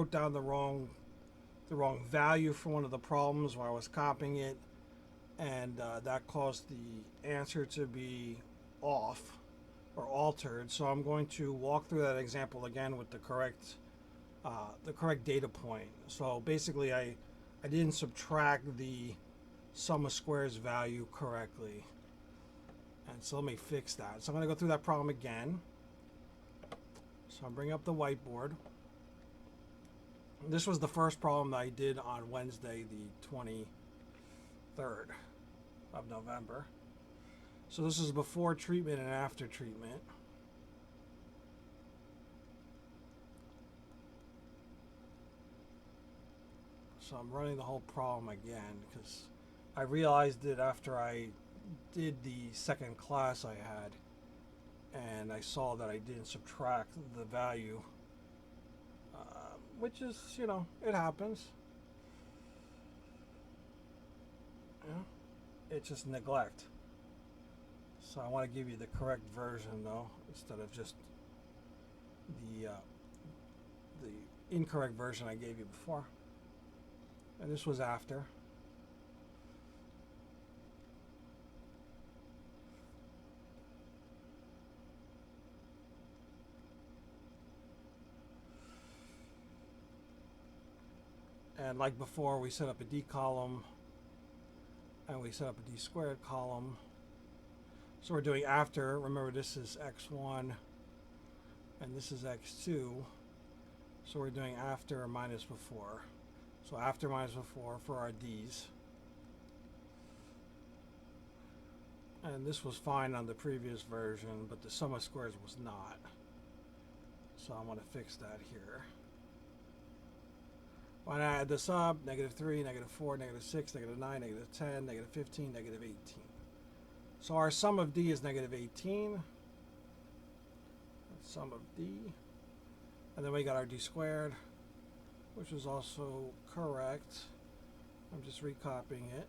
wrote down the wrong value for one of the problems while I was copying it, and that caused the answer to be off or altered. So I'm going to walk through that example again with the correct data point. So basically, I didn't subtract the sum of squares value correctly, and so let me fix that. So I'm going to go through that problem again. So I'm bringing up the whiteboard. This was the first problem that I did on Wednesday, the 23rd of November. So this is before treatment and after treatment. So I'm running the whole problem again because I realized it after I did the second class I had, and I saw that I didn't subtract the value, which is, you know, it happens. Yeah. It's just neglect. So I want to give you the correct version though, instead of just the incorrect version I gave you before. And this was after. And like before, we set up a D column and we set up a D squared column. So we're doing after. Remember, this is x1 and this is x2. So we're doing after minus before. So after minus before for our D's. And this was fine on the previous version, but the sum of squares was not. So I'm going to fix that here. When I add this up, -3, -4, -6, -9, -10, -15, -18. So our sum of D is -18. That's sum of D. And then we got our D squared, which is also correct. I'm just recopying it.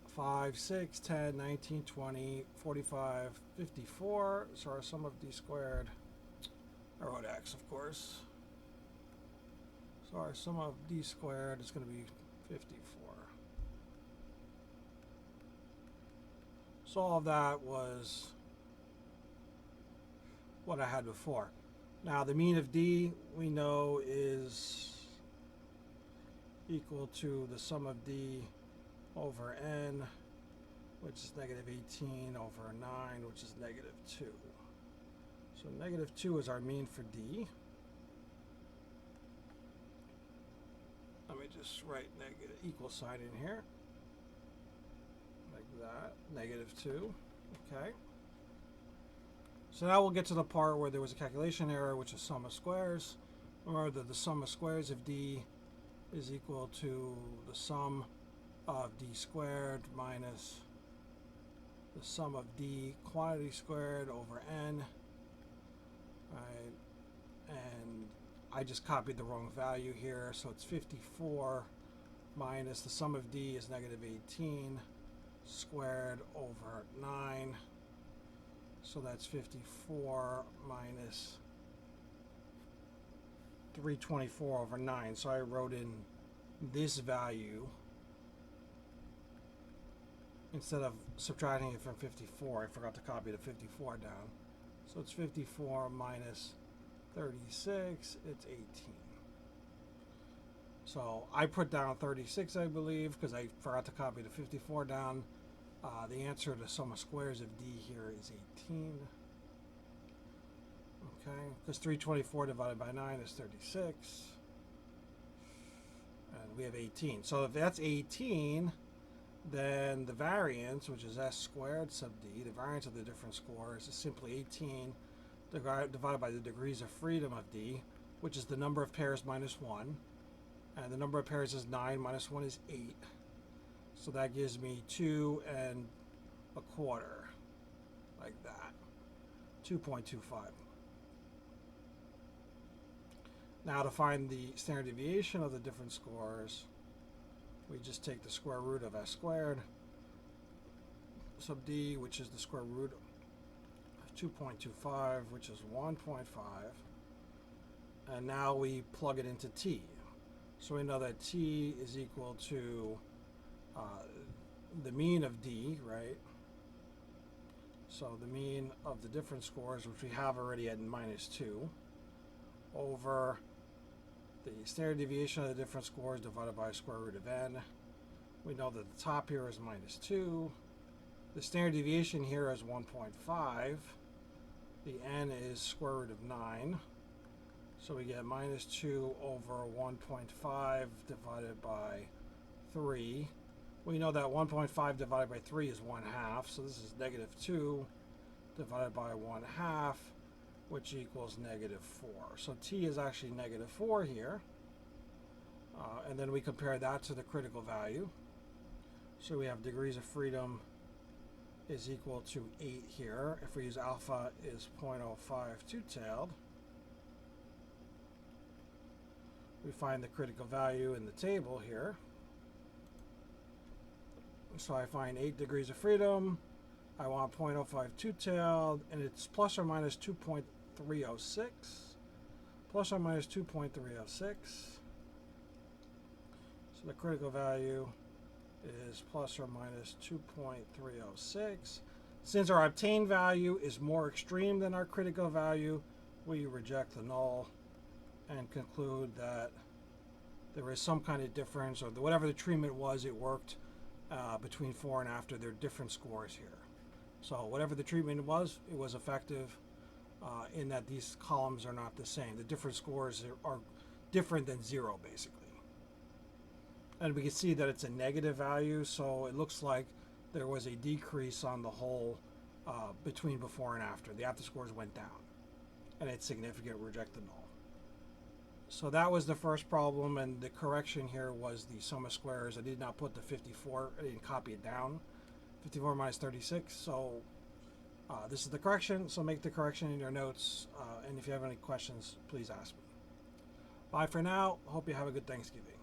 5, 6, 10, 19, 20, 45, 54. So our sum of D squared, I wrote X, of course. So our sum of D squared is going to be 54. So all of that was what I had before. Now the mean of D we know is equal to the sum of D over N, which is -18 over 9, which is -2. So -2 is our mean for D. Let me just write negative equal sign in here. Like that. -2. Okay. So now we'll get to the part where there was a calculation error, which is sum of squares. Remember that the sum of squares of D is equal to the sum of D squared minus the sum of D quantity squared over N. Right. And I just copied the wrong value here, so it's 54 minus the sum of D is -18 squared over 9. So that's 54 minus 324 over 9. So I wrote in this value instead of subtracting it from 54. I forgot to copy the 54 down. So it's 54 minus 36, it's 18. So I put down 36, I believe, because I forgot to copy the 54 down. The answer to sum of squares of D here is 18. Okay, because 324 divided by 9 is 36. And we have 18. So if that's 18, then the variance, which is S squared sub D, the variance of the different scores, is simply 18 divided by the degrees of freedom of D, which is the number of pairs minus 1. And the number of pairs is 9, minus 1 is 8. So that gives me 2 1/4, like that, 2.25. Now to find the standard deviation of the different scores, we just take the square root of S squared sub D, which is the square root of 2.25, which is 1.5, And now we plug it into t. So we know that t is equal to the mean of d, right? So the mean of the difference scores, which we have already at -2, over the standard deviation of the difference scores divided by square root of n. We know that the top here is -2. The standard deviation here is 1.5. The n is square root of 9. So we get -2 over 1.5 divided by 3. We know that 1.5 divided by 3 is 1/2. So this is -2 divided by 1/2, which equals -4. So t is actually -4 here. And then we compare that to the critical value. So we have degrees of freedom is equal to 8 here. If we use alpha is 0.05 two-tailed, we find the critical value in the table here. So I find 8 degrees of freedom. I want 0.05 two-tailed, and it's plus or minus 2.306. Plus or minus 2.306. So the critical value is plus or minus 2.306. Since our obtained value is more extreme than our critical value, we reject the null and conclude that there is some kind of difference, or whatever the treatment was, it worked between before and after. There are different scores here. So whatever the treatment was, it was effective in that these columns are not the same. The different scores are different than 0, basically. And we can see that it's a negative value, so it looks like there was a decrease on the whole between before and after. The after scores went down, and it's significant, reject the null. So that was the first problem, and the correction here was the sum of squares. I did not put the 54, I didn't copy it down. 54 minus 36, so this is the correction, so make the correction in your notes, and if you have any questions, please ask me. Bye for now. Hope you have a good Thanksgiving.